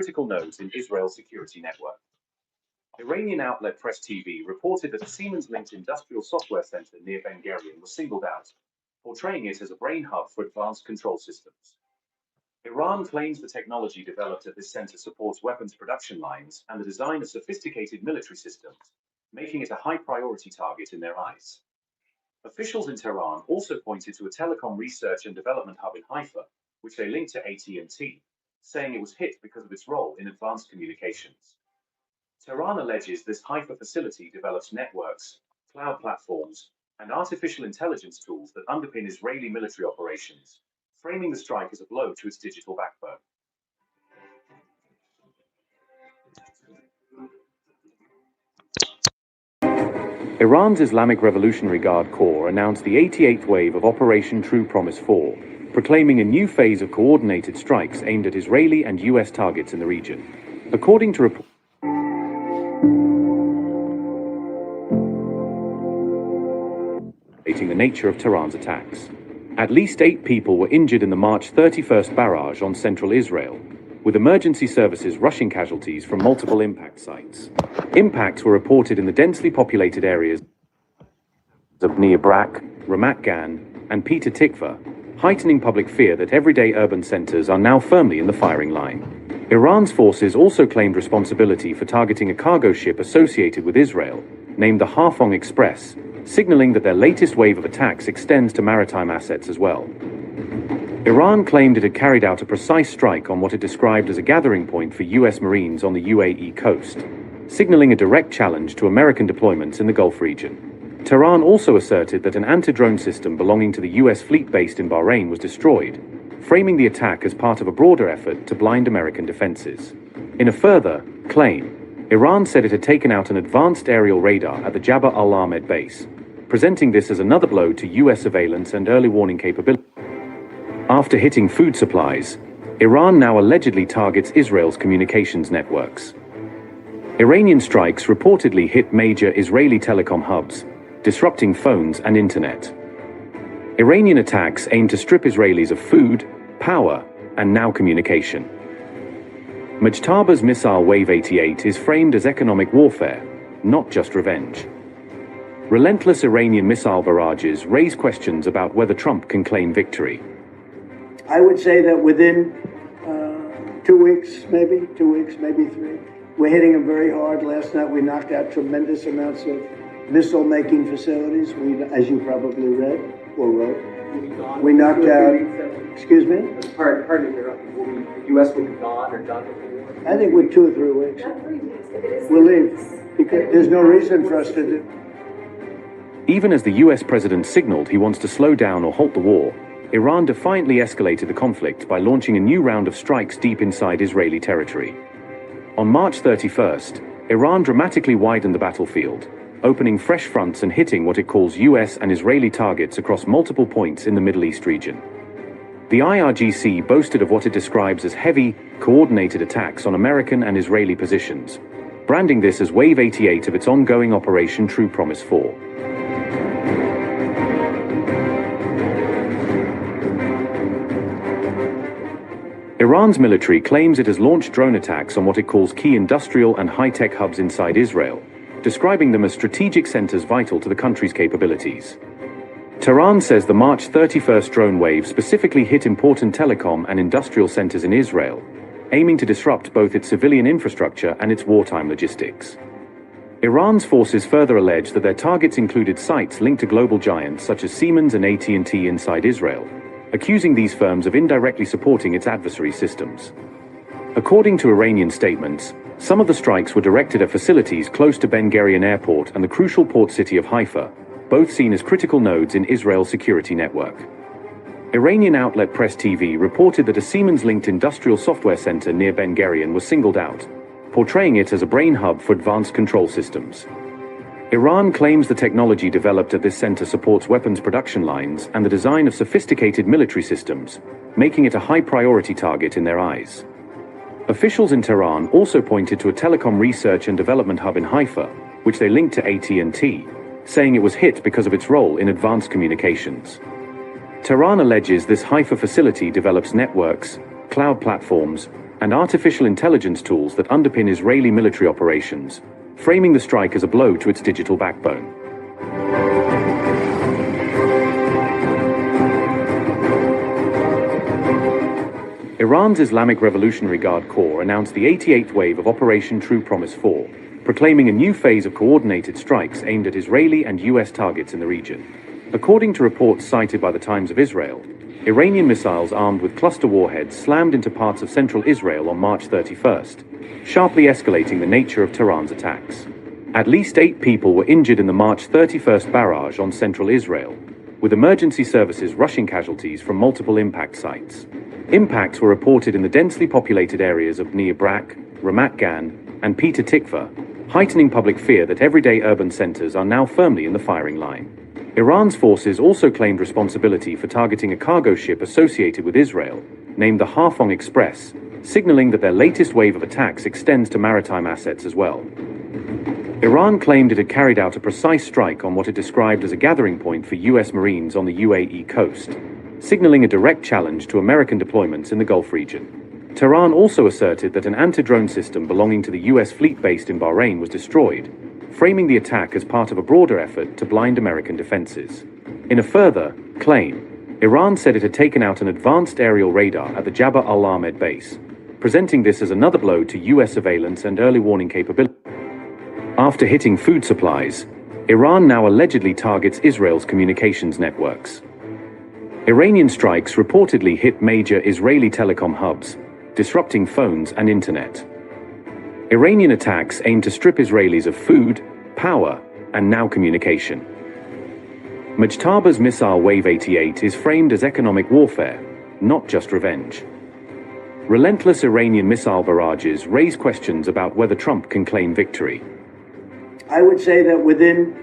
critical nodes in Israel's security network. Iranian outlet Press TV reported that a Siemens-linked industrial software center near Ben Gurion was singled out, portraying it as a brain hub for advanced control systems. Iran claims the technology developed at this center supports weapons production lines and the design of sophisticated military systems, making it a high-priority target in their eyes. Officials in Tehran also pointed to a telecom research and development hub in Haifa, which they linked to AT&T, saying it was hit because of its role in advanced communications. Tehran alleges this Haifa facility develops networks, cloud platforms, and artificial intelligence tools that underpin Israeli military operations, framing the strike as a blow to its digital backbone. Iran's Islamic Revolutionary Guard Corps announced the 88th wave of Operation True Promise 4, proclaiming a new phase of coordinated strikes aimed at Israeli and US targets in the region. According to reports, the nature of Tehran's attacks. At least 8 people were injured in the March 31st barrage on central Israel, with emergency services rushing casualties from multiple impact sites. Impacts were reported in the densely populated areas of Nir Brak, Ramat Gan, and Petah Tikva, heightening public fear that everyday urban centers are now firmly in the firing line. Iran's forces also claimed responsibility for targeting a cargo ship associated with Israel, named the Hafong Express, signaling that their latest wave of attacks extends to maritime assets as well. Iran claimed it had carried out a precise strike on what it described as a gathering point for US Marines on the UAE coast, signaling a direct challenge to American deployments in the Gulf region. Tehran also asserted that an anti-drone system belonging to the US fleet based in Bahrain was destroyed, framing the attack as part of a broader effort to blind American defenses. In a further claim, Iran said it had taken out an advanced aerial radar at the Jabba al-Ahmed base, presenting this as another blow to US surveillance and early warning capability. After hitting food supplies, Iran now allegedly targets Israel's communications networks. Iranian strikes reportedly hit major Israeli telecom hubs, disrupting phones and internet. Iranian attacks aim to strip Israelis of food, power, and now communication. Mujtaba's missile Wave 88 is framed as economic warfare, not just revenge. Relentless Iranian missile barrages raise questions about whether Trump can claim victory. I would say that within 2 weeks, maybe 3, we're hitting them very hard. Last night we knocked out tremendous amounts of missile-making facilities. As you probably read or wrote, we knocked out. Excuse me. Pardon me, the U.S. will be gone or done with the war? I think with 2 or 3 weeks. We'll leave because there's no reason for us to do. Even as the US president signaled he wants to slow down or halt the war, Iran defiantly escalated the conflict by launching a new round of strikes deep inside Israeli territory. On March 31st, Iran dramatically widened the battlefield, opening fresh fronts and hitting what it calls US and Israeli targets across multiple points in the Middle East region. The IRGC boasted of what it describes as heavy, coordinated attacks on American and Israeli positions, branding this as Wave 88 of its ongoing Operation True Promise 4. Iran's military claims it has launched drone attacks on what it calls key industrial and high-tech hubs inside Israel, describing them as strategic centers vital to the country's capabilities. Tehran says the March 31st drone wave specifically hit important telecom and industrial centers in Israel, aiming to disrupt both its civilian infrastructure and its wartime logistics. Iran's forces further allege that their targets included sites linked to global giants such as Siemens and AT&T inside Israel, accusing these firms of indirectly supporting its adversary systems. According to Iranian statements, some of the strikes were directed at facilities close to Ben Gurion Airport and the crucial port city of Haifa, both seen as critical nodes in Israel's security network. Iranian outlet Press TV reported that a Siemens-linked industrial software center near Ben Gurion was singled out, portraying it as a brain hub for advanced control systems. Iran claims the technology developed at this center supports weapons production lines and the design of sophisticated military systems, making it a high-priority target in their eyes. Officials in Tehran also pointed to a telecom research and development hub in Haifa, which they linked to AT&T, saying it was hit because of its role in advanced communications. Tehran alleges this Haifa facility develops networks, cloud platforms, and artificial intelligence tools that underpin Israeli military operations, framing the strike as a blow to its digital backbone. Iran's Islamic Revolutionary Guard Corps announced the 88th wave of Operation True Promise 4, proclaiming a new phase of coordinated strikes aimed at Israeli and US targets in the region. According to reports cited by the Times of Israel, Iranian missiles armed with cluster warheads slammed into parts of central Israel on March 31st, sharply escalating the nature of Tehran's attacks. At least 8 people were injured in the March 31st barrage on central Israel, with emergency services rushing casualties from multiple impact sites. Impacts were reported in the densely populated areas of Bnei Brak, Ramat Gan, and Petah Tikva, heightening public fear that everyday urban centers are now firmly in the firing line. Iran's forces also claimed responsibility for targeting a cargo ship associated with Israel, named the Hafong Express, signaling that their latest wave of attacks extends to maritime assets as well. Iran claimed it had carried out a precise strike on what it described as a gathering point for US Marines on the UAE coast, signaling a direct challenge to American deployments in the Gulf region. Tehran also asserted that an anti-drone system belonging to the US fleet based in Bahrain was destroyed, framing the attack as part of a broader effort to blind American defenses. In a further claim, Iran said it had taken out an advanced aerial radar at the Jabba al-Ahmed base, presenting this as another blow to US surveillance and early warning capability. After hitting food supplies, Iran now allegedly targets Israel's communications networks. Iranian strikes reportedly hit major Israeli telecom hubs, disrupting phones and internet. Iranian attacks aim to strip Israelis of food, power, and now communication. Mujtaba's missile Wave 88 is framed as economic warfare, not just revenge. Relentless Iranian missile barrages raise questions about whether Trump can claim victory. I would say that within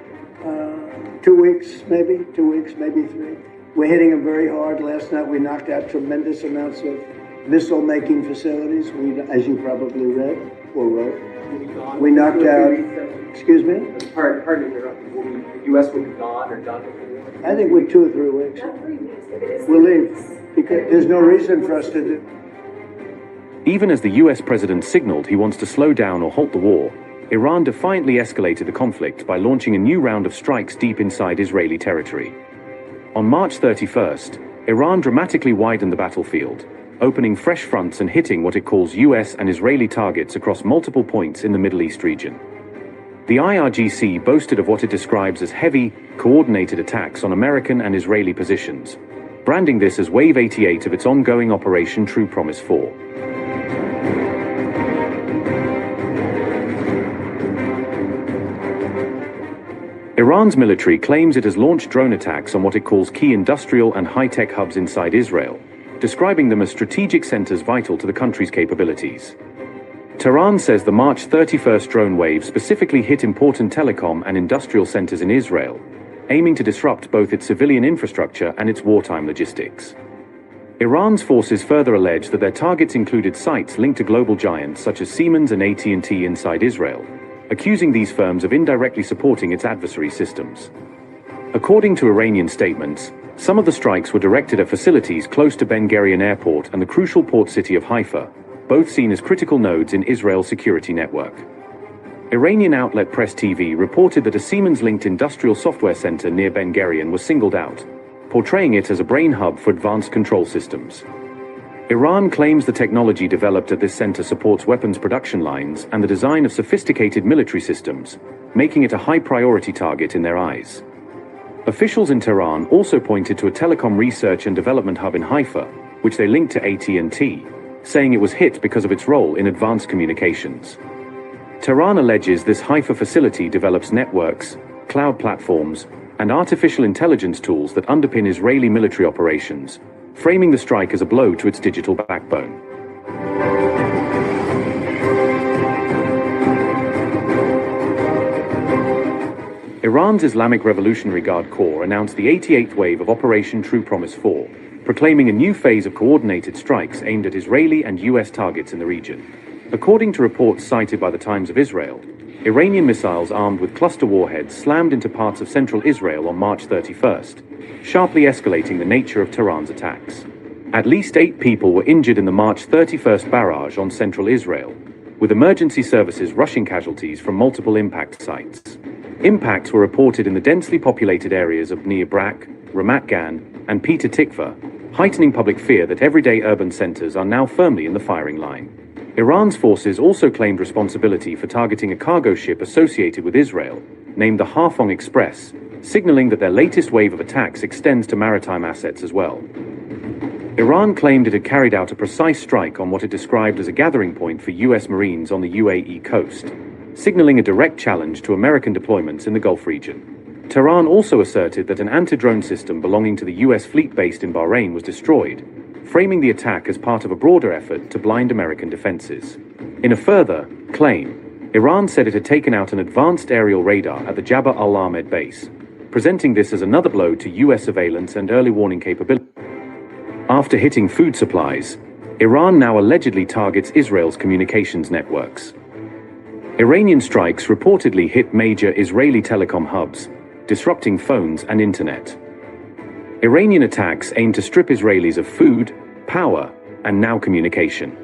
2 weeks, maybe 3, we're hitting them very hard. Last night we knocked out tremendous amounts of missile-making facilities. As you probably read or wrote, we knocked out. Excuse me. Pardon me, the U.S. will be gone or done with the war? I think with 2 or 3 weeks, we'll leave because there's no reason for us to do. Even as the US president signaled he wants to slow down or halt the war, Iran defiantly escalated the conflict by launching a new round of strikes deep inside Israeli territory. On March 31st, Iran dramatically widened the battlefield, opening fresh fronts and hitting what it calls US and Israeli targets across multiple points in the Middle East region. The IRGC boasted of what it describes as heavy, coordinated attacks on American and Israeli positions, branding this as Wave 88 of its ongoing Operation True Promise 4. Iran's military claims it has launched drone attacks on what it calls key industrial and high-tech hubs inside Israel, describing them as strategic centers vital to the country's capabilities. Tehran says the March 31st drone wave specifically hit important telecom and industrial centers in Israel, aiming to disrupt both its civilian infrastructure and its wartime logistics. Iran's forces further allege that their targets included sites linked to global giants such as Siemens and AT&T inside Israel, accusing these firms of indirectly supporting its adversary systems. According to Iranian statements, some of the strikes were directed at facilities close to Ben Gurion Airport and the crucial port city of Haifa, both seen as critical nodes in Israel's security network. Iranian outlet Press TV reported that a Siemens-linked industrial software center near Ben Gurion was singled out, portraying it as a brain hub for advanced control systems. Iran claims the technology developed at this center supports weapons production lines and the design of sophisticated military systems, making it a high-priority target in their eyes. Officials in Tehran also pointed to a telecom research and development hub in Haifa, which they linked to AT&T, saying it was hit because of its role in advanced communications. Tehran alleges this Haifa facility develops networks, cloud platforms, and artificial intelligence tools that underpin Israeli military operations, framing the strike as a blow to its digital backbone. Iran's Islamic Revolutionary Guard Corps announced the 88th wave of Operation True Promise 4, proclaiming a new phase of coordinated strikes aimed at Israeli and US targets in the region. According to reports cited by the Times of Israel, Iranian missiles armed with cluster warheads slammed into parts of central Israel on March 31st, sharply escalating the nature of Tehran's attacks. At least 8 people were injured in the March 31st barrage on central Israel, with emergency services rushing casualties from multiple impact sites. Impacts were reported in the densely populated areas of Bnei Brak, Ramat Gan, and Petah Tikva, heightening public fear that everyday urban centers are now firmly in the firing line. Iran's forces also claimed responsibility for targeting a cargo ship associated with Israel, named the Hafong Express, signaling that their latest wave of attacks extends to maritime assets as well. Iran claimed it had carried out a precise strike on what it described as a gathering point for US Marines on the UAE coast, signaling a direct challenge to American deployments in the Gulf region. Tehran also asserted that an anti-drone system belonging to the US fleet based in Bahrain was destroyed, framing the attack as part of a broader effort to blind American defenses. In a further claim, Iran said it had taken out an advanced aerial radar at the Jabba al-Ahmed base, presenting this as another blow to US surveillance and early warning capability. After hitting food supplies, Iran now allegedly targets Israel's communications networks. Iranian strikes reportedly hit major Israeli telecom hubs, disrupting phones and internet. Iranian attacks aim to strip Israelis of food, power, and now communication.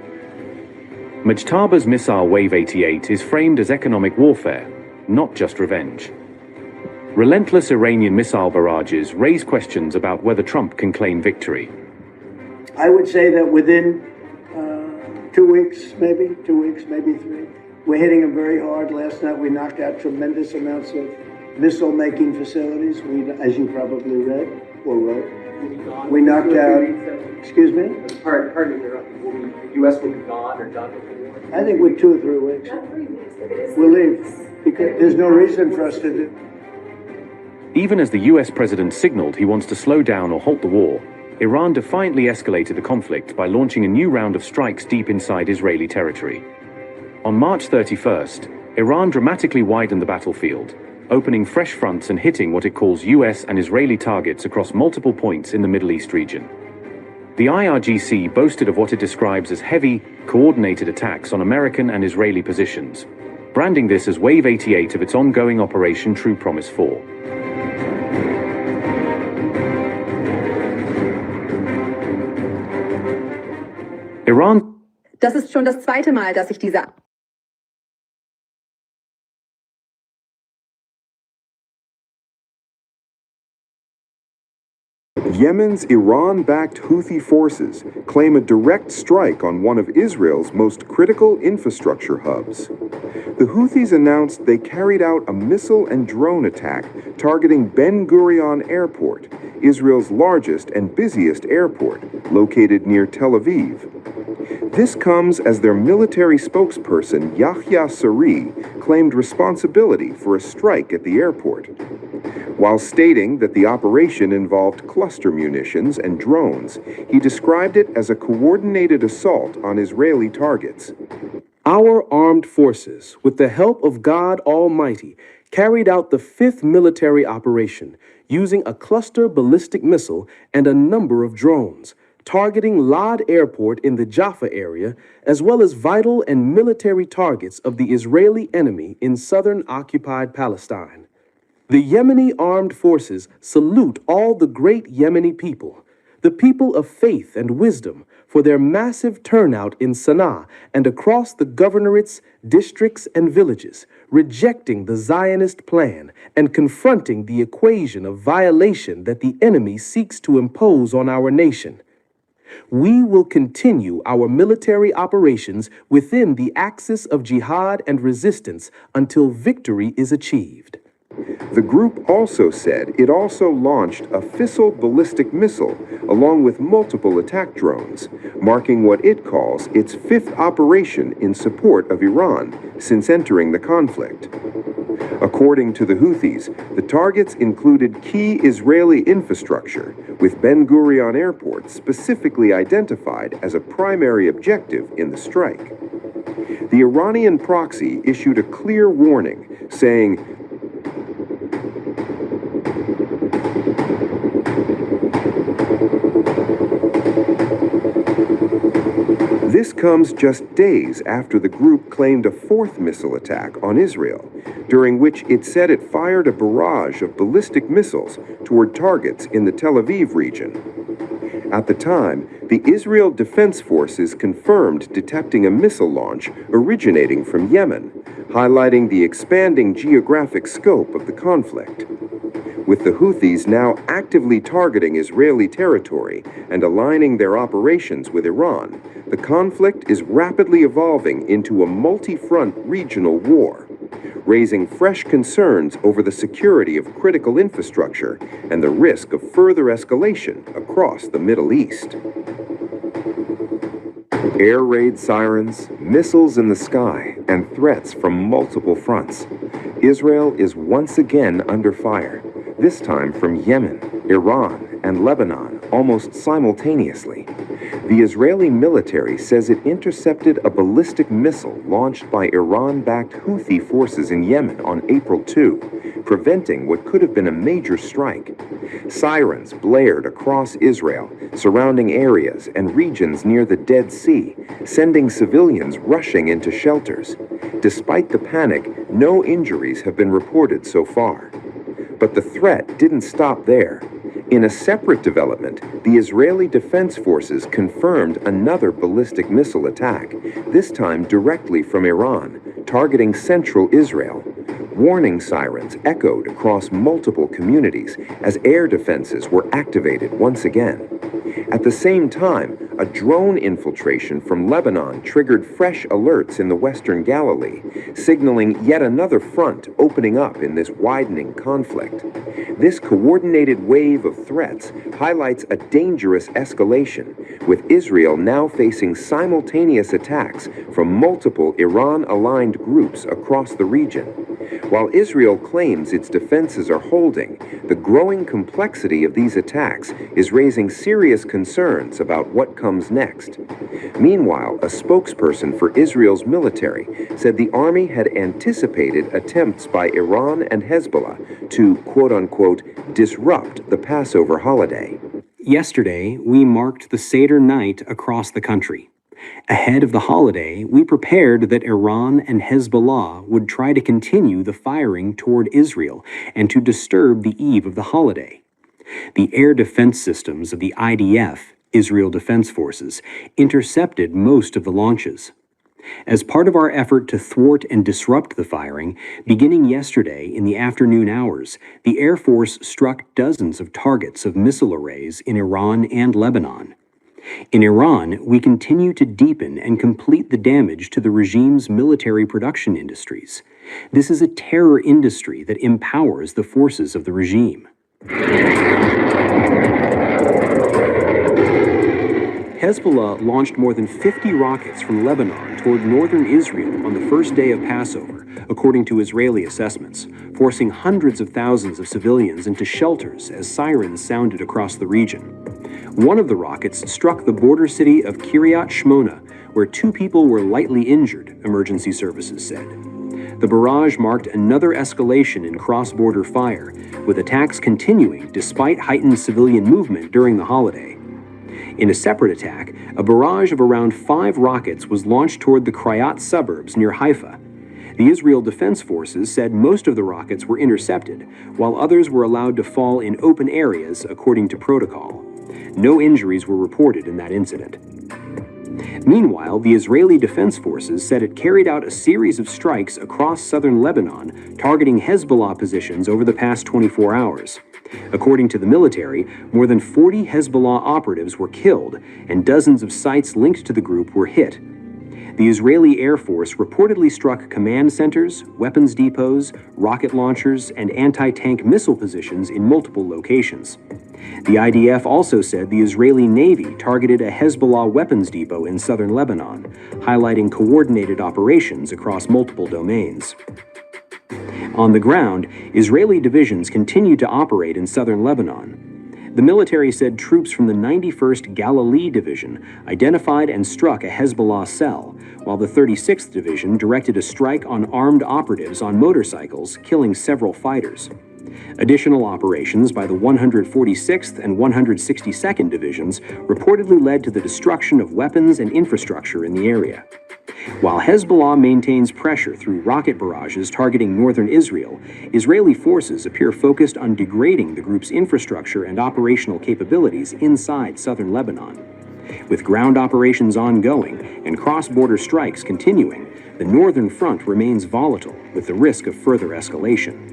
Mujtaba's missile Wave 88 is framed as economic warfare, not just revenge. Relentless Iranian missile barrages raise questions about whether Trump can claim victory. I would say that within 2 weeks, maybe 3, we're hitting them very hard. Last night we knocked out tremendous amounts of missile-making facilities. As you probably read or wrote, we knocked out. Excuse me. Pardon me, the U.S. will be gone or done with the war? I think with 2 or 3 weeks, we'll leave because there's no reason for us to do. Even as the US president signaled he wants to slow down or halt the war, Iran defiantly escalated the conflict by launching a new round of strikes deep inside Israeli territory. On March 31st, Iran dramatically widened the battlefield, opening fresh fronts and hitting what it calls US and Israeli targets across multiple points in the Middle East region. The IRGC boasted of what it describes as heavy, coordinated attacks on American and Israeli positions, branding this as Wave 88 of its ongoing Operation True Promise 4. Iran. Das ist schon das zweite Mal, dass ich diese Yemen's Iran-backed Houthi forces claim a direct strike on one of Israel's most critical infrastructure hubs. The Houthis announced they carried out a missile and drone attack targeting Ben Gurion Airport, Israel's largest and busiest airport, located near Tel Aviv. This comes as their military spokesperson, Yahya Saree, claimed responsibility for a strike at the airport. While stating that the operation involved cluster munitions and drones, he described it as a coordinated assault on Israeli targets. Our armed forces, with the help of God Almighty, carried out the 5th military operation using a cluster ballistic missile and a number of drones, targeting Lod Airport in the Jaffa area, as well as vital and military targets of the Israeli enemy in southern occupied Palestine. The Yemeni armed forces salute all the great Yemeni people, the people of faith and wisdom, for their massive turnout in Sana'a and across the governorates, districts, and villages, rejecting the Zionist plan and confronting the equation of violation that the enemy seeks to impose on our nation. We will continue our military operations within the axis of jihad and resistance until victory is achieved. The group also said it also launched a fissile ballistic missile along with multiple attack drones, marking what it calls its 5th operation in support of Iran since entering the conflict. According to the Houthis, the targets included key Israeli infrastructure, with Ben Gurion Airport specifically identified as a primary objective in the strike. The Iranian proxy issued a clear warning, saying, this comes just days after the group claimed a 4th missile attack on Israel, during which it said it fired a barrage of ballistic missiles toward targets in the Tel Aviv region. At the time, the Israel Defense Forces confirmed detecting a missile launch originating from Yemen, highlighting the expanding geographic scope of the conflict. With the Houthis now actively targeting Israeli territory and aligning their operations with Iran, the conflict is rapidly evolving into a multi-front regional war, raising fresh concerns over the security of critical infrastructure and the risk of further escalation across the Middle East. Air raid sirens, missiles in the sky, and threats from multiple fronts. Israel is once again under fire, this time from Yemen, Iran, and Lebanon almost simultaneously. The Israeli military says it intercepted a ballistic missile launched by Iran-backed Houthi forces in Yemen on April 2, preventing what could have been a major strike. Sirens blared across Israel, surrounding areas and regions near the Dead Sea, sending civilians rushing into shelters. Despite the panic, no injuries have been reported so far. But the threat didn't stop there. In a separate development, the Israeli Defense Forces confirmed another ballistic missile attack, this time directly from Iran, targeting central Israel. Warning sirens echoed across multiple communities as air defenses were activated once again. At the same time, a drone infiltration from Lebanon triggered fresh alerts in the western Galilee, signaling yet another front opening up in this widening conflict. This coordinated wave of threats highlights a dangerous escalation, with Israel now facing simultaneous attacks from multiple Iran-aligned groups across the region. While Israel claims its defenses are holding, the growing complexity of these attacks is raising serious concerns about what comes next. Meanwhile, a spokesperson for Israel's military said the army had anticipated attempts by Iran and Hezbollah to, quote-unquote, disrupt the Passover holiday. Yesterday, we marked the Seder night across the country. Ahead of the holiday, we prepared that Iran and Hezbollah would try to continue the firing toward Israel and to disturb the eve of the holiday. The air defense systems of the IDF, Israel Defense Forces, intercepted most of the launches. As part of our effort to thwart and disrupt the firing, beginning yesterday in the afternoon hours, the Air Force struck dozens of targets of missile arrays in Iran and Lebanon. In Iran, we continue to deepen and complete the damage to the regime's military production industries. This is a terror industry that empowers the forces of the regime. Hezbollah launched more than 50 rockets from Lebanon toward northern Israel on the first day of Passover, according to Israeli assessments, forcing hundreds of thousands of civilians into shelters as sirens sounded across the region. One of the rockets struck the border city of Kiryat Shmona, where 2 people were lightly injured, emergency services said. The barrage marked another escalation in cross-border fire, with attacks continuing despite heightened civilian movement during the holiday. In a separate attack, a barrage of around 5 rockets was launched toward the Kiryat suburbs near Haifa. The Israel Defense Forces said most of the rockets were intercepted, while others were allowed to fall in open areas according to protocol. No injuries were reported in that incident. Meanwhile, the Israeli Defense Forces said it carried out a series of strikes across southern Lebanon, targeting Hezbollah positions over the past 24 hours. According to the military, more than 40 Hezbollah operatives were killed, and dozens of sites linked to the group were hit. The Israeli Air Force reportedly struck command centers, weapons depots, rocket launchers, and anti-tank missile positions in multiple locations. The IDF also said the Israeli Navy targeted a Hezbollah weapons depot in southern Lebanon, highlighting coordinated operations across multiple domains. On the ground, Israeli divisions continued to operate in southern Lebanon. The military said troops from the 91st Galilee Division identified and struck a Hezbollah cell, while the 36th Division directed a strike on armed operatives on motorcycles, killing several fighters. Additional operations by the 146th and 162nd Divisions reportedly led to the destruction of weapons and infrastructure in the area. While Hezbollah maintains pressure through rocket barrages targeting northern Israel, Israeli forces appear focused on degrading the group's infrastructure and operational capabilities inside southern Lebanon. With ground operations ongoing and cross-border strikes continuing, the northern front remains volatile with the risk of further escalation.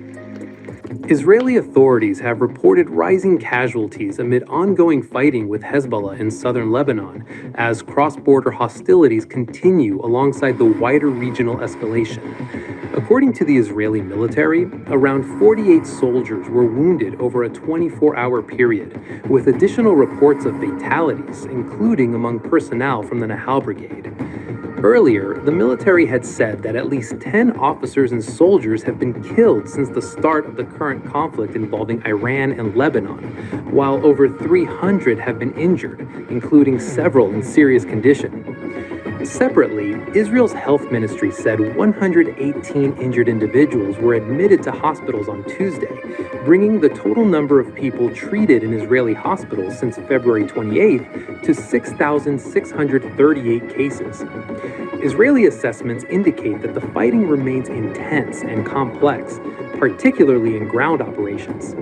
Israeli authorities have reported rising casualties amid ongoing fighting with Hezbollah in southern Lebanon as cross-border hostilities continue alongside the wider regional escalation. According to the Israeli military, around 48 soldiers were wounded over a 24-hour period, with additional reports of fatalities, including among personnel from the Nahal Brigade. Earlier, the military had said that at least 10 officers and soldiers have been killed since the start of the current conflict involving Iran and Lebanon, while over 300 have been injured, including several in serious condition. Separately, Israel's health ministry said 118 injured individuals were admitted to hospitals on Tuesday, bringing the total number of people treated in Israeli hospitals since February 28th to 6,638 cases. Israeli assessments indicate that the fighting remains intense and complex, particularly in ground operations.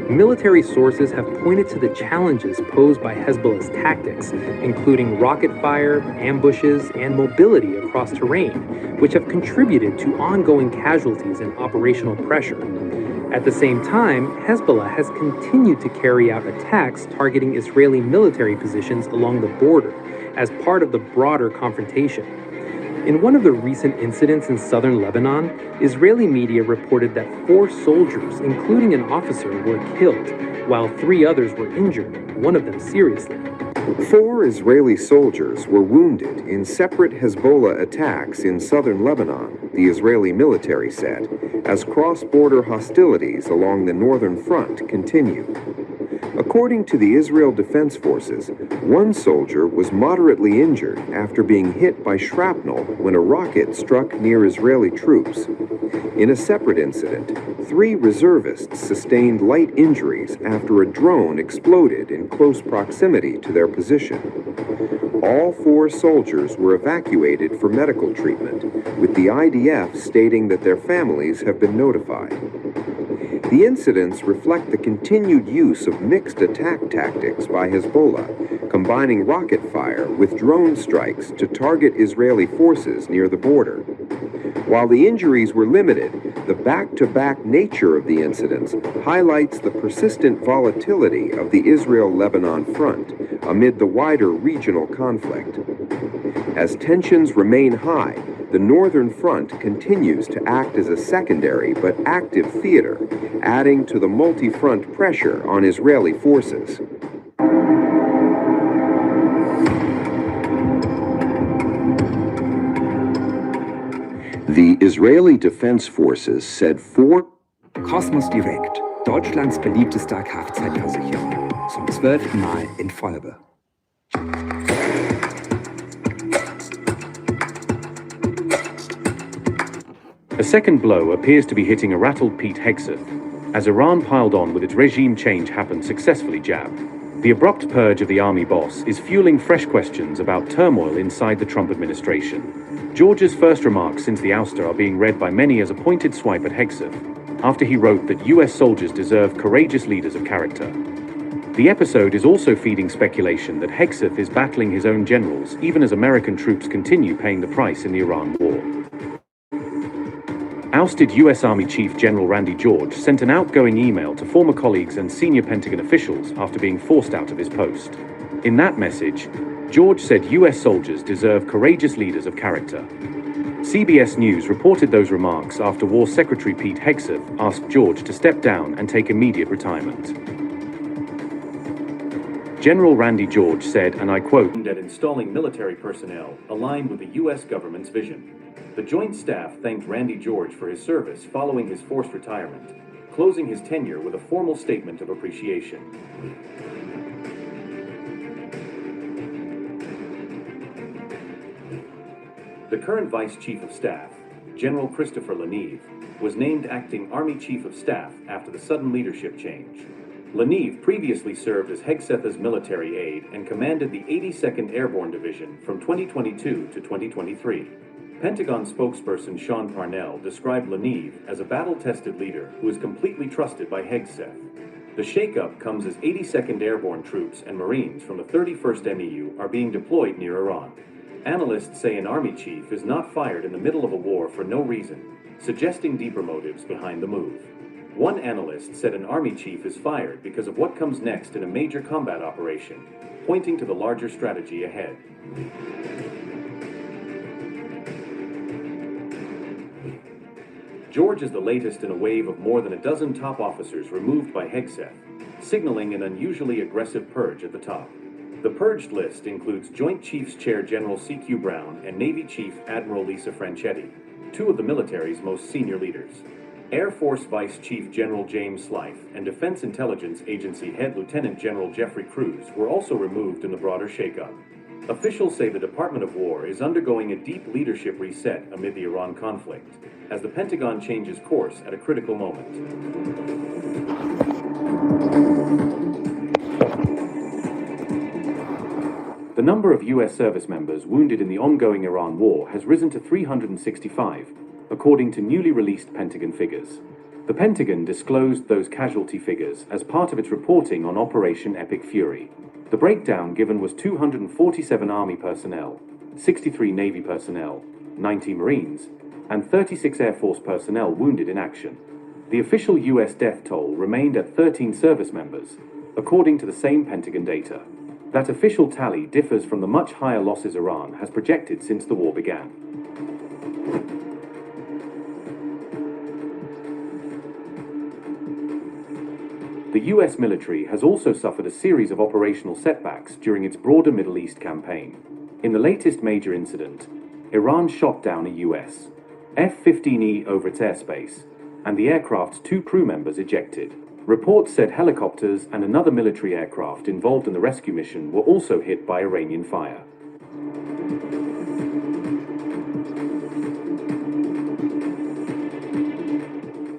Military sources have pointed to the challenges posed by Hezbollah's tactics, including rocket fire, ambushes, and mobility across terrain, which have contributed to ongoing casualties and operational pressure. At the same time, Hezbollah has continued to carry out attacks targeting Israeli military positions along the border as part of the broader confrontation. In one of the recent incidents in southern Lebanon, Israeli media reported that 4 soldiers, including an officer, were killed, while 3 others were injured, one of them seriously. 4 Israeli soldiers were wounded in separate Hezbollah attacks in southern Lebanon, the Israeli military said, as cross-border hostilities along the northern front continue. According to the Israel Defense Forces, 1 soldier was moderately injured after being hit by shrapnel when a rocket struck near Israeli troops. In a separate incident, 3 reservists sustained light injuries after a drone exploded in close proximity to their position. All 4 soldiers were evacuated for medical treatment, with the IDF stating that their families have been notified. The incidents reflect the continued use of mixed attack tactics by Hezbollah, combining rocket fire with drone strikes to target Israeli forces near the border. While the injuries were limited, the back-to-back nature of the incidents highlights the persistent volatility of the Israel-Lebanon front amid the wider regional conflict. As tensions remain high, the northern front continues to act as a secondary but active theater, adding to the multi-front pressure on Israeli forces. The Israeli Defense Forces said 4 Cosmos Direct, Deutschlands beliebtester Kfz-Versicherung, zum 12. Mal in Folge. A second blow appears to be hitting a rattled Pete Hegseth, as Iran piled on with its regime change happened successfully jabbed. The abrupt purge of the army boss is fueling fresh questions about turmoil inside the Trump administration. George's first remarks since the ouster are being read by many as a pointed swipe at Hegseth, after he wrote that US soldiers deserve courageous leaders of character. The episode is also feeding speculation that Hegseth is battling his own generals, even as American troops continue paying the price in the Iran war. Ousted U.S. Army Chief General Randy George sent an outgoing email to former colleagues and senior Pentagon officials after being forced out of his post. In that message, George said U.S. soldiers deserve courageous leaders of character. CBS News reported those remarks after War Secretary Pete Hegseth asked George to step down and take immediate retirement. General Randy George said, and I quote, "at installing military personnel aligned with the U.S. government's vision." The Joint Staff thanked Randy George for his service following his forced retirement, closing his tenure with a formal statement of appreciation. The current Vice Chief of Staff, General Christopher Leneve, was named acting Army Chief of Staff after the sudden leadership change. Leneve previously served as Hegseth's military aide and commanded the 82nd Airborne Division from 2022 to 2023. Pentagon spokesperson Sean Parnell described Leneve as a battle-tested leader who is completely trusted by Hegseth. The shakeup comes as 82nd Airborne troops and Marines from the 31st MEU are being deployed near Iran. Analysts say an army chief is not fired in the middle of a war for no reason, suggesting deeper motives behind the move. One analyst said an army chief is fired because of what comes next in a major combat operation, pointing to the larger strategy ahead. George is the latest in a wave of more than a dozen top officers removed by Hegseth, signaling an unusually aggressive purge at the top. The purged list includes Joint Chiefs Chair General C.Q. Brown and Navy Chief Admiral Lisa Franchetti, two of the military's most senior leaders. Air Force Vice Chief General James Slife and Defense Intelligence Agency Head Lieutenant General Jeffrey Cruz were also removed in the broader shakeup. Officials say the Department of War is undergoing a deep leadership reset amid the Iran conflict, as the Pentagon changes course at a critical moment. The number of U.S. service members wounded in the ongoing Iran war has risen to 365, according to newly released Pentagon figures. The Pentagon disclosed those casualty figures as part of its reporting on Operation Epic Fury. The breakdown given was 247 Army personnel, 63 Navy personnel, 90 Marines, and 36 Air Force personnel wounded in action. The official U.S. death toll remained at 13 service members, according to the same Pentagon data. That official tally differs from the much higher losses Iran has projected since the war began. The U.S. military has also suffered a series of operational setbacks during its broader Middle East campaign. In the latest major incident, Iran shot down a U.S. F-15E over its airspace, and the aircraft's 2 crew members ejected. Reports said helicopters and another military aircraft involved in the rescue mission were also hit by Iranian fire.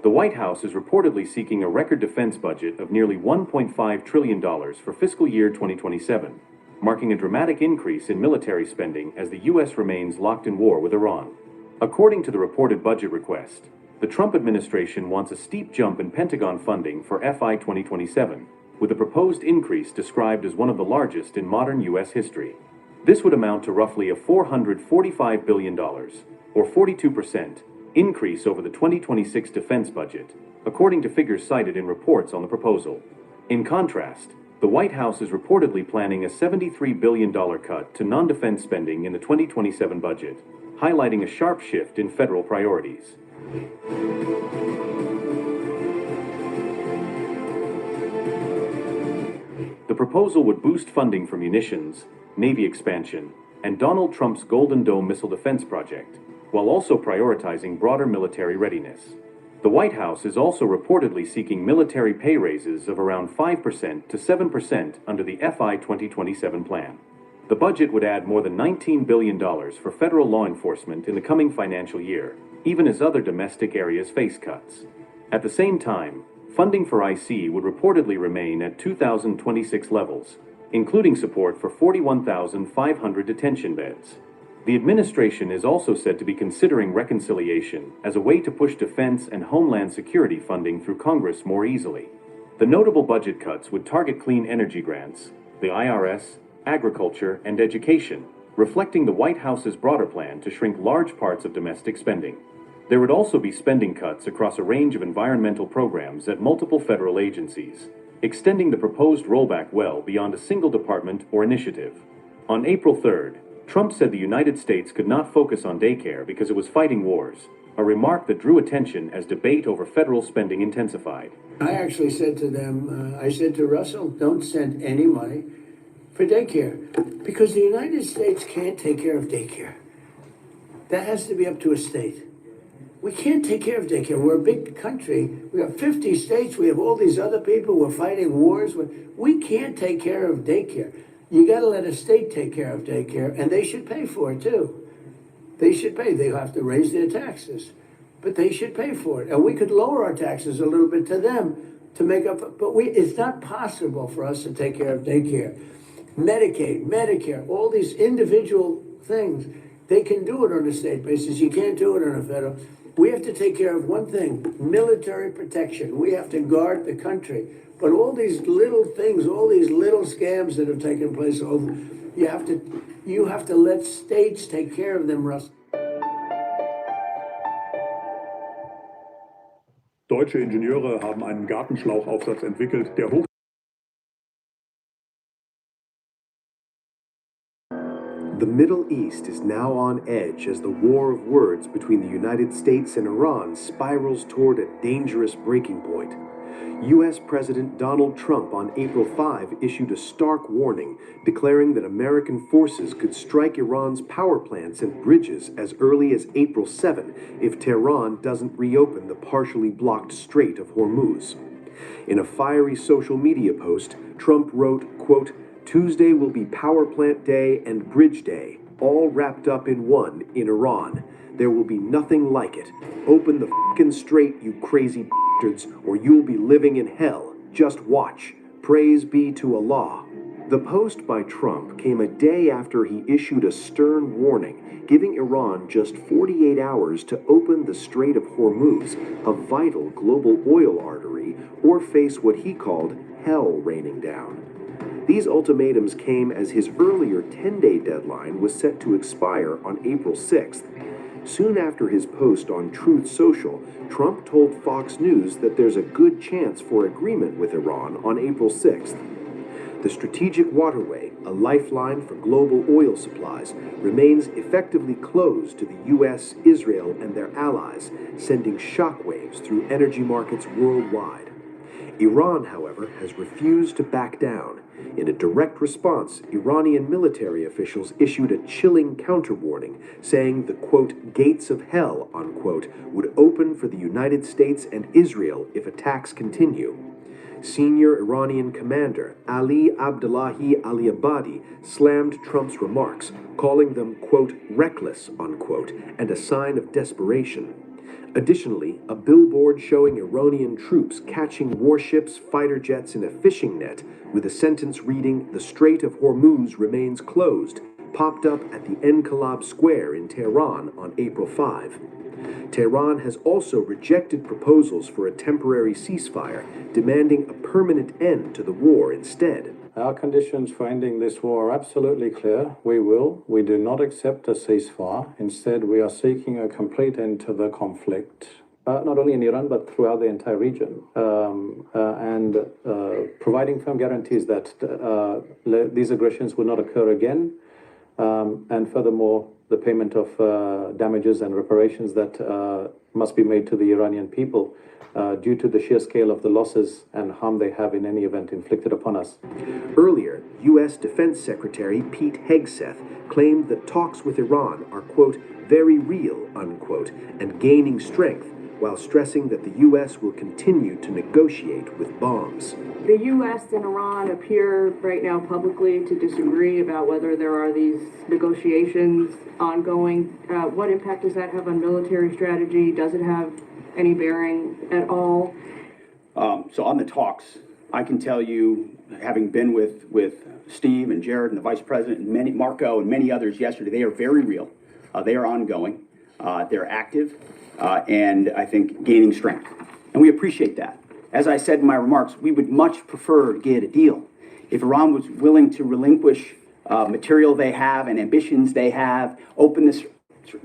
The White House is reportedly seeking a record defense budget of nearly $1.5 trillion for fiscal year 2027, marking a dramatic increase in military spending as the U.S. remains locked in war with Iran. According to the reported budget request, the Trump administration wants a steep jump in Pentagon funding for FY 2027, with a proposed increase described as one of the largest in modern U.S. history. This would amount to roughly a $445 billion, or 42%, increase over the 2026 defense budget, according to figures cited in reports on the proposal. In contrast, the White House is reportedly planning a $73 billion cut to non-defense spending in the 2027 budget, highlighting a sharp shift in federal priorities. The proposal would boost funding for munitions, Navy expansion, and Donald Trump's Golden Dome missile defense project, while also prioritizing broader military readiness. The White House is also reportedly seeking military pay raises of around 5% to 7% under the FY 2027 plan. The budget would add more than $19 billion for federal law enforcement in the coming financial year, even as other domestic areas face cuts. At the same time, funding for IC would reportedly remain at 2026 levels, including support for 41,500 detention beds. The administration is also said to be considering reconciliation as a way to push defense and homeland security funding through Congress more easily. The notable budget cuts would target clean energy grants, the IRS, agriculture, and education, reflecting the White House's broader plan to shrink large parts of domestic spending. There would also be spending cuts across a range of environmental programs at multiple federal agencies, extending the proposed rollback well beyond a single department or initiative. On April 3rd, Trump said the United States could not focus on daycare because it was fighting wars, a remark that drew attention as debate over federal spending intensified. I actually said to them, I said to Russell, don't send any money for daycare, because the United States can't take care of daycare. That has to be up to a state. We can't take care of daycare. We're a big country. We have 50 states. We have all these other people. We're fighting wars. We can't take care of daycare. You got to let a state take care of daycare, and they should pay for it too. They should pay. They have to raise their taxes, but they should pay for it. And we could lower our taxes a little bit to them to make up. But it's not possible for us to take care of daycare, Medicaid, Medicare, all these individual things. They can do it on a state basis. You can't do it on a federal. We have to take care of one thing, military protection. We have to guard the country. But all these little things, all these little scams that have taken place, you have to let states take care of them, Russ. Deutsche Ingenieure haben einen Gartenschlauchaufsatz entwickelt, der hoch. The Middle East is now on edge as the war of words between the United States and Iran spirals toward a dangerous breaking point. U.S. President Donald Trump on April 5 issued a stark warning, declaring that American forces could strike Iran's power plants and bridges as early as April 7 if Tehran doesn't reopen the partially blocked Strait of Hormuz. In a fiery social media post, Trump wrote, quote, "Tuesday will be Power Plant Day and Bridge Day, all wrapped up in one in Iran. There will be nothing like it. Open the f***ing strait, you crazy bastards, or you'll be living in hell. Just watch. Praise be to Allah." The post by Trump came a day after he issued a stern warning, giving Iran just 48 hours to open the Strait of Hormuz, a vital global oil artery, or face what he called hell raining down. These ultimatums came as his earlier 10-day deadline was set to expire on April 6th. Soon after his post on Truth Social, Trump told Fox News that there's a good chance for agreement with Iran on April 6th. The strategic waterway, a lifeline for global oil supplies, remains effectively closed to the U.S., Israel, and their allies, sending shockwaves through energy markets worldwide. Iran, however, has refused to back down. In a direct response, Iranian military officials issued a chilling counter-warning, saying the, quote, gates of hell, unquote, would open for the United States and Israel if attacks continue. Senior Iranian commander Ali Abdullahi Ali-Abadi slammed Trump's remarks, calling them, quote, reckless, unquote, and a sign of desperation. Additionally, a billboard showing Iranian troops catching warships, fighter jets in a fishing net, with a sentence reading, "The Strait of Hormuz remains closed," popped up at the Enqilab Square in Tehran on April 5. Tehran has also rejected proposals for a temporary ceasefire, demanding a permanent end to the war instead. Our conditions for ending this war are absolutely clear. We do not accept a ceasefire. Instead, we are seeking a complete end to the conflict, not only in Iran, but throughout the entire region, and providing firm guarantees that these aggressions will not occur again, and furthermore, the payment of damages and reparations that must be made to the Iranian people due to the sheer scale of the losses and harm they have in any event inflicted upon us. Earlier, U.S. Defense Secretary Pete Hegseth claimed that talks with Iran are, quote, very real, unquote, and gaining strength, while stressing that the U.S. will continue to negotiate with bombs. The U.S. and Iran appear right now publicly to disagree about whether there are these negotiations ongoing. What impact does that have on military strategy? Does it have any bearing at all? So on the talks, I can tell you, having been with Steve and Jared and the Vice President and Marco and many others yesterday, they are very real. They are ongoing. They're active. And I think gaining strength. And we appreciate that. As I said in my remarks, we would much prefer to get a deal. If Iran was willing to relinquish material they have and ambitions they have, open this,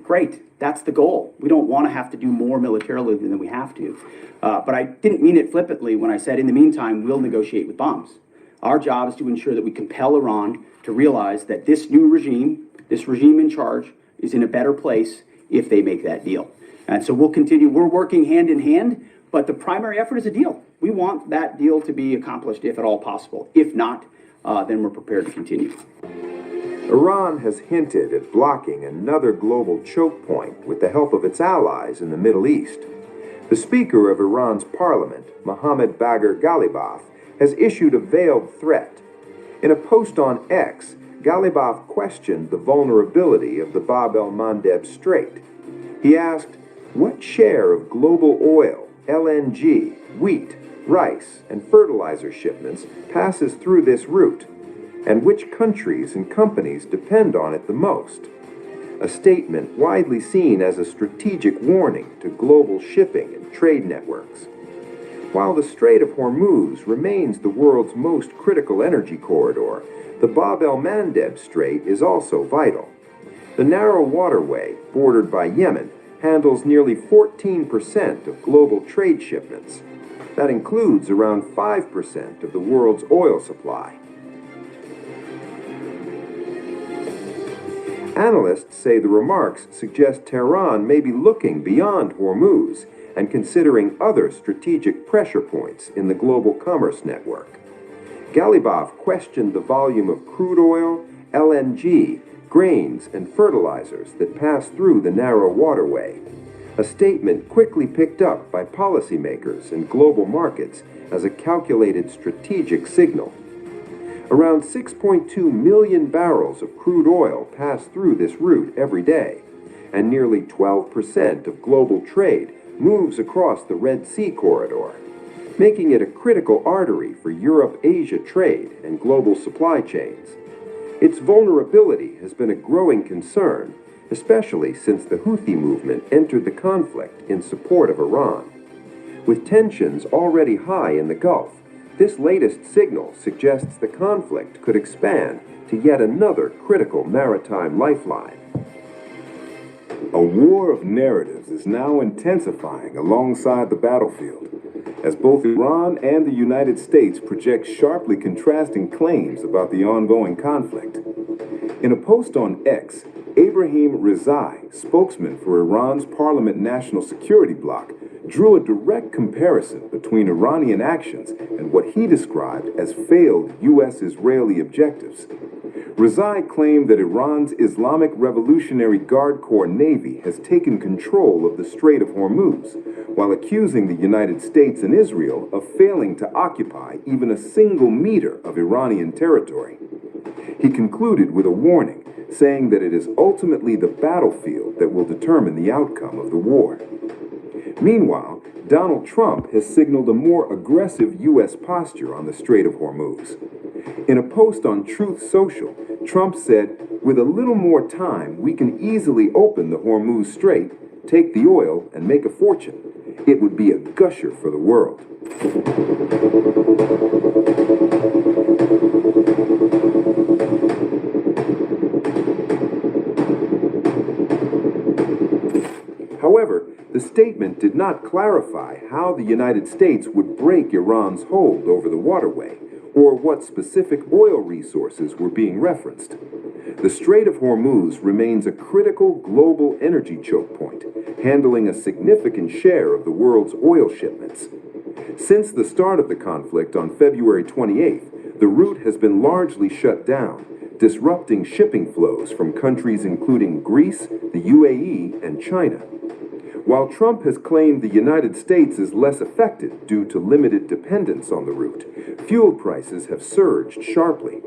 great, that's the goal. We don't want to have to do more militarily than we have to. But I didn't mean it flippantly when I said, in the meantime, we'll negotiate with bombs. Our job is to ensure that we compel Iran to realize that this new regime, this regime in charge, is in a better place if they make that deal. And so we'll continue. We're working hand in hand, but the primary effort is a deal. We want that deal to be accomplished if at all possible. If not, then we're prepared to continue. Iran has hinted at blocking another global choke point with the help of its allies in the Middle East. The Speaker of Iran's parliament, Mohammad Bagher Ghalibaf, has issued a veiled threat. In a post on X, Ghalibaf questioned the vulnerability of the Bab el-Mandeb Strait. He asked, what share of global oil, LNG, wheat, rice, and fertilizer shipments passes through this route? And which countries and companies depend on it the most? a statement widely seen as a strategic warning to global shipping and trade networks. While the Strait of Hormuz remains the world's most critical energy corridor, the Bab el-Mandeb Strait is also vital. The narrow waterway, bordered by Yemen, handles nearly 14% of global trade shipments. That includes around 5% of the world's oil supply. Analysts say the remarks suggest Tehran may be looking beyond Hormuz and considering other strategic pressure points in the global commerce network. Galibaf questioned the volume of crude oil, LNG, grains, and fertilizers that pass through the narrow waterway, a statement quickly picked up by policymakers and global markets as a calculated strategic signal. Around 6.2 million barrels of crude oil pass through this route every day, and nearly 12% of global trade moves across the Red Sea corridor, making it a critical artery for Europe-Asia trade and global supply chains. Its vulnerability has been a growing concern, especially since the Houthi movement entered the conflict in support of Iran. With tensions already high in the Gulf, this latest signal suggests the conflict could expand to yet another critical maritime lifeline. A war of narratives is now intensifying alongside the battlefield, as both Iran and the United States project sharply contrasting claims about the ongoing conflict. In a post on X, Ebrahim Rizai, spokesman for Iran's Parliament National Security Bloc, drew a direct comparison between Iranian actions and what he described as failed U.S.-Israeli objectives. Rizai claimed that Iran's Islamic Revolutionary Guard Corps Navy has taken control of the Strait of Hormuz, while accusing the United States and Israel of failing to occupy even a single meter of Iranian territory. He concluded with a warning, saying that it is ultimately the battlefield that will determine the outcome of the war. Meanwhile, Donald Trump has signaled a more aggressive U.S. posture on the Strait of Hormuz. In a post on Truth Social, Trump said, "With a little more time, we can easily open the Hormuz Strait, take the oil, and make a fortune. It would be a gusher for the world." However, the statement did not clarify how the United States would break Iran's hold over the waterway, or what specific oil resources were being referenced. The Strait of Hormuz remains a critical global energy choke point, handling a significant share of the world's oil shipments. Since the start of the conflict on February 28th, the route has been largely shut down, disrupting shipping flows from countries including Greece, the UAE, and China. While Trump has claimed the United States is less affected due to limited dependence on the route, fuel prices have surged sharply.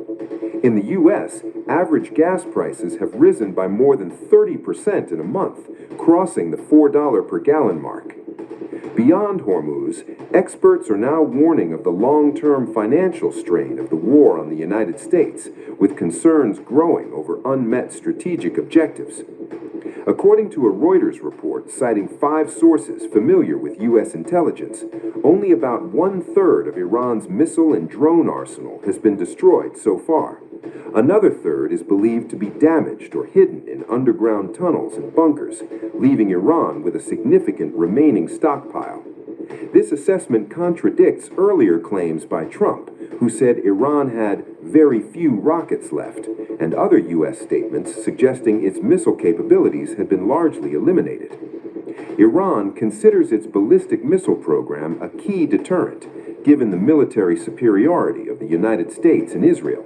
In the U.S., average gas prices have risen by more than 30% in a month, crossing the $4 per gallon mark. Beyond Hormuz, experts are now warning of the long-term financial strain of the war on the United States, with concerns growing over unmet strategic objectives. According to a Reuters report citing 5 sources familiar with U.S. intelligence, only about 1/3 of Iran's missile and drone arsenal has been destroyed so far. Another third is believed to be damaged or hidden in underground tunnels and bunkers, leaving Iran with a significant remaining stockpile. This assessment contradicts earlier claims by Trump, who said Iran had very few rockets left, and other U.S. statements suggesting its missile capabilities had been largely eliminated. Iran considers its ballistic missile program a key deterrent, given the military superiority of the United States and Israel.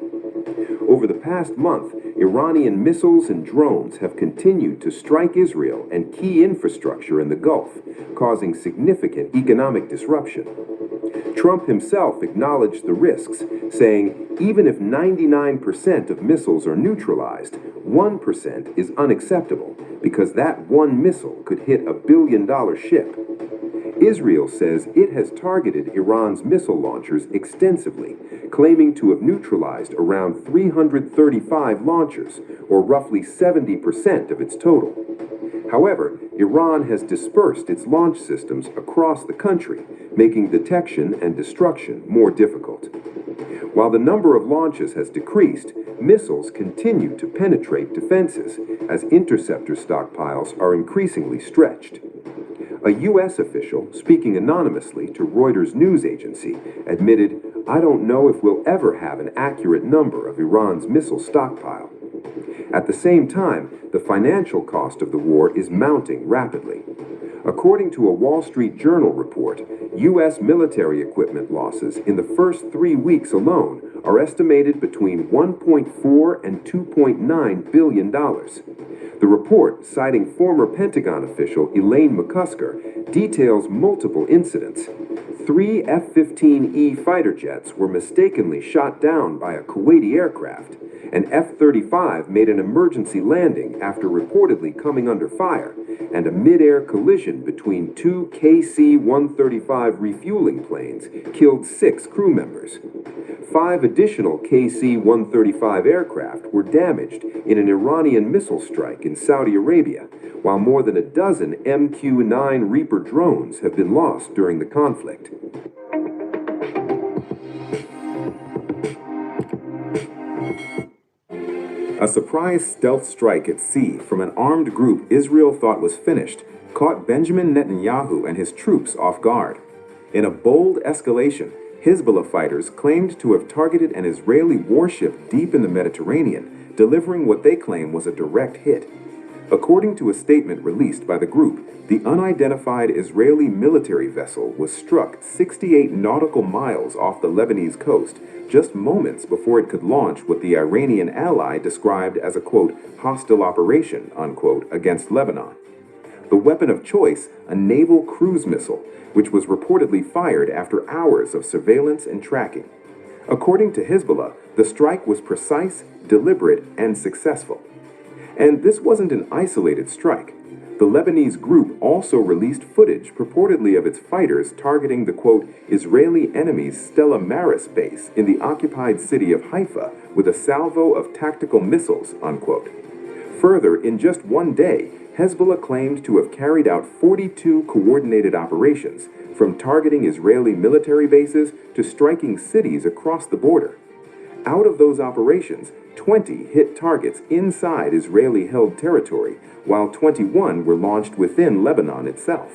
Over the past month, Iranian missiles and drones have continued to strike Israel and key infrastructure in the Gulf, causing significant economic disruption. Trump himself acknowledged the risks, saying, "Even if 99% of missiles are neutralized, 1% is unacceptable, because that one missile could hit a billion-dollar ship." Israel says it has targeted Iran's missile launchers extensively, claiming to have neutralized around 335 launchers, or roughly 70% of its total. However, Iran has dispersed its launch systems across the country, making detection and destruction more difficult. While the number of launches has decreased, missiles continue to penetrate defenses as interceptor stockpiles are increasingly stretched. A U.S. official, speaking anonymously to Reuters news agency, admitted, "I don't know if we'll ever have an accurate number of Iran's missile stockpile." At the same time, the financial cost of the war is mounting rapidly. According to a Wall Street Journal report, U.S. military equipment losses in the first 3 weeks alone are estimated between $1.4 and $2.9 billion. The report, citing former Pentagon official Elaine McCusker, details multiple incidents. 3 F-15E fighter jets were mistakenly shot down by a Kuwaiti aircraft. An F-35 made an emergency landing after reportedly coming under fire, and a mid-air collision between 2 KC-135 refueling planes killed 6 crew members. 5 additional KC-135 aircraft were damaged in an Iranian missile strike in Saudi Arabia, while more than a dozen MQ-9 Reaper drones have been lost during the conflict. A surprise stealth strike at sea from an armed group Israel thought was finished caught Benjamin Netanyahu and his troops off guard. In a bold escalation, Hezbollah fighters claimed to have targeted an Israeli warship deep in the Mediterranean, delivering what they claim was a direct hit. According to a statement released by the group, the unidentified Israeli military vessel was struck 68 nautical miles off the Lebanese coast, just moments before it could launch what the Iranian ally described as a, quote, hostile operation, unquote, against Lebanon. The weapon of choice, a naval cruise missile, which was reportedly fired after hours of surveillance and tracking. According to Hezbollah, the strike was precise, deliberate, and successful. And this wasn't an isolated strike. The Lebanese group also released footage purportedly of its fighters targeting the, quote, Israeli enemy's Stella Maris base in the occupied city of Haifa with a salvo of tactical missiles, unquote. Further, in just one day, Hezbollah claimed to have carried out 42 coordinated operations, from targeting Israeli military bases to striking cities across the border. Out of those operations, 20 hit targets inside Israeli-held territory, while 21 were launched within Lebanon itself.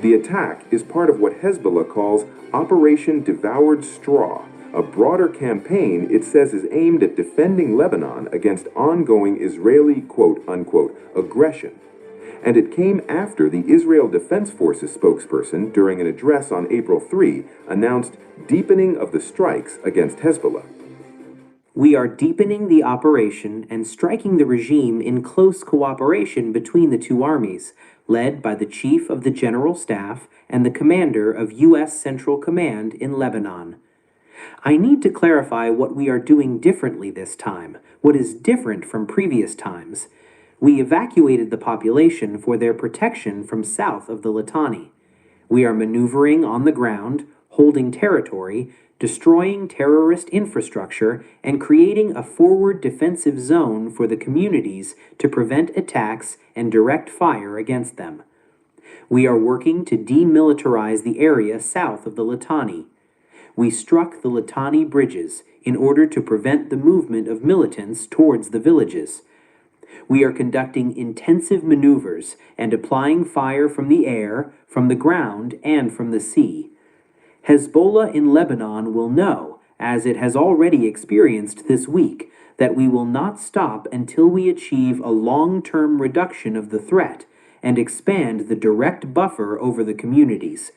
The attack is part of what Hezbollah calls Operation Devoured Straw, a broader campaign it says is aimed at defending Lebanon against ongoing Israeli, quote-unquote, aggression. And it came after the Israel Defense Forces spokesperson, during an address on April 3, announced deepening of the strikes against Hezbollah. We are deepening the operation and striking the regime in close cooperation between the two armies, led by the Chief of the General Staff and the Commander of U.S. Central Command in Lebanon. I need to clarify what we are doing differently this time, what is different from previous times. We evacuated the population for their protection from south of the Litani. We are maneuvering on the ground, holding territory, destroying terrorist infrastructure, and creating a forward defensive zone for the communities to prevent attacks and direct fire against them. We are working to demilitarize the area south of the Litani. We struck the Litani bridges in order to prevent the movement of militants towards the villages. We are conducting intensive maneuvers and applying fire from the air, from the ground, and from the sea. Hezbollah in Lebanon will know, as it has already experienced this week, that we will not stop until we achieve a long-term reduction of the threat and expand the direct buffer over the communities.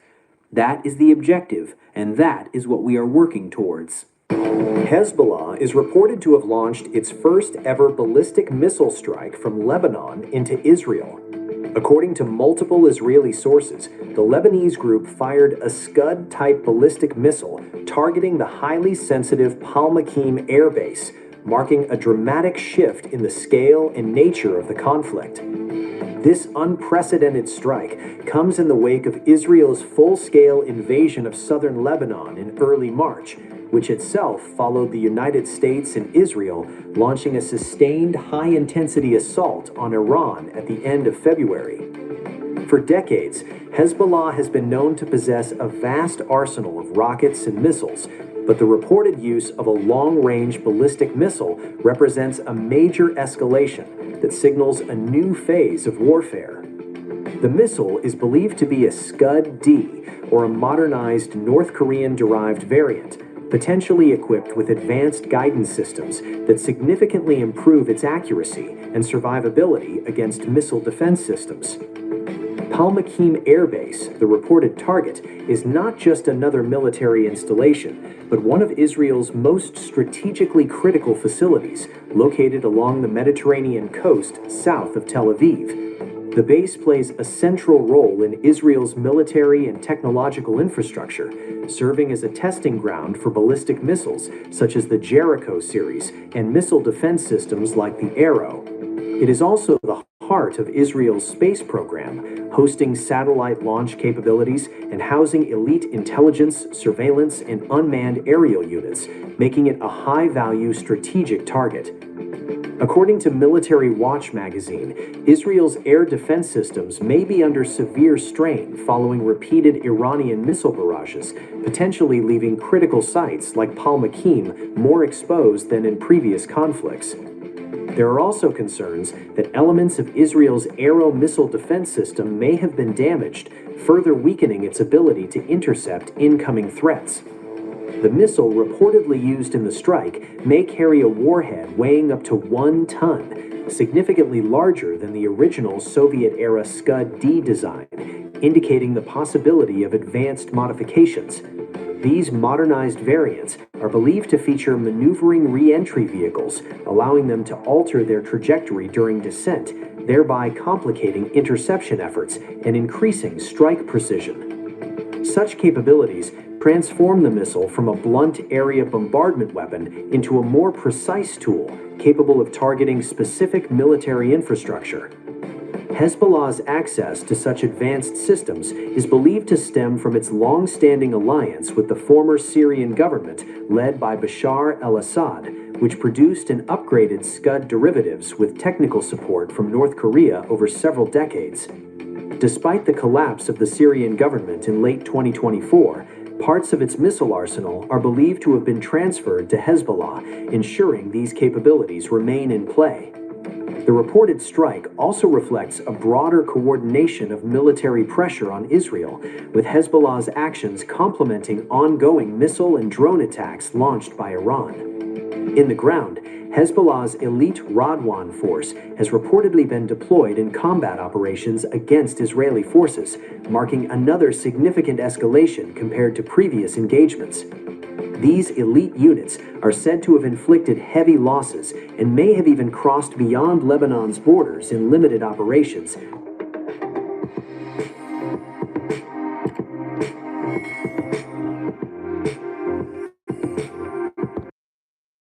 That is the objective, and that is what we are working towards. Hezbollah is reported to have launched its first ever ballistic missile strike from Lebanon into Israel. According to multiple Israeli sources, the Lebanese group fired a Scud-type ballistic missile targeting the highly sensitive Palmachim air base, marking a dramatic shift in the scale and nature of the conflict. This unprecedented strike comes in the wake of Israel's full-scale invasion of southern Lebanon in early March, which itself followed the United States and Israel launching a sustained high-intensity assault on Iran at the end of February. For decades, Hezbollah has been known to possess a vast arsenal of rockets and missiles, but the reported use of a long-range ballistic missile represents a major escalation that signals a new phase of warfare. The missile is believed to be a Scud-D, or a modernized North Korean-derived variant, potentially equipped with advanced guidance systems that significantly improve its accuracy and survivability against missile defense systems. Palmachim Air Base, the reported target, is not just another military installation, but one of Israel's most strategically critical facilities, located along the Mediterranean coast south of Tel Aviv. The base plays a central role in Israel's military and technological infrastructure, serving as a testing ground for ballistic missiles such as the Jericho series and missile defense systems like the Arrow. It is also the heart of Israel's space program, hosting satellite launch capabilities and housing elite intelligence, surveillance, and unmanned aerial units, making it a high-value strategic target. According to Military Watch magazine, Israel's air defense systems may be under severe strain following repeated Iranian missile barrages, potentially leaving critical sites like Palmachim more exposed than in previous conflicts. There are also concerns that elements of Israel's Arrow missile defense system may have been damaged, further weakening its ability to intercept incoming threats. The missile reportedly used in the strike may carry a warhead weighing up to 1 ton, significantly larger than the original Soviet-era Scud-D design, indicating the possibility of advanced modifications. These modernized variants are believed to feature maneuvering re-entry vehicles, allowing them to alter their trajectory during descent, thereby complicating interception efforts and increasing strike precision. Such capabilities transform the missile from a blunt area bombardment weapon into a more precise tool capable of targeting specific military infrastructure. Hezbollah's access to such advanced systems is believed to stem from its long-standing alliance with the former Syrian government led by Bashar al-Assad, which produced and upgraded Scud derivatives with technical support from North Korea over several decades. Despite the collapse of the Syrian government in late 2024, parts of its missile arsenal are believed to have been transferred to Hezbollah, ensuring these capabilities remain in play. The reported strike also reflects a broader coordination of military pressure on Israel, with Hezbollah's actions complementing ongoing missile and drone attacks launched by Iran. In the ground, Hezbollah's elite Radwan force has reportedly been deployed in combat operations against Israeli forces, marking another significant escalation compared to previous engagements. These elite units are said to have inflicted heavy losses and may have even crossed beyond Lebanon's borders in limited operations,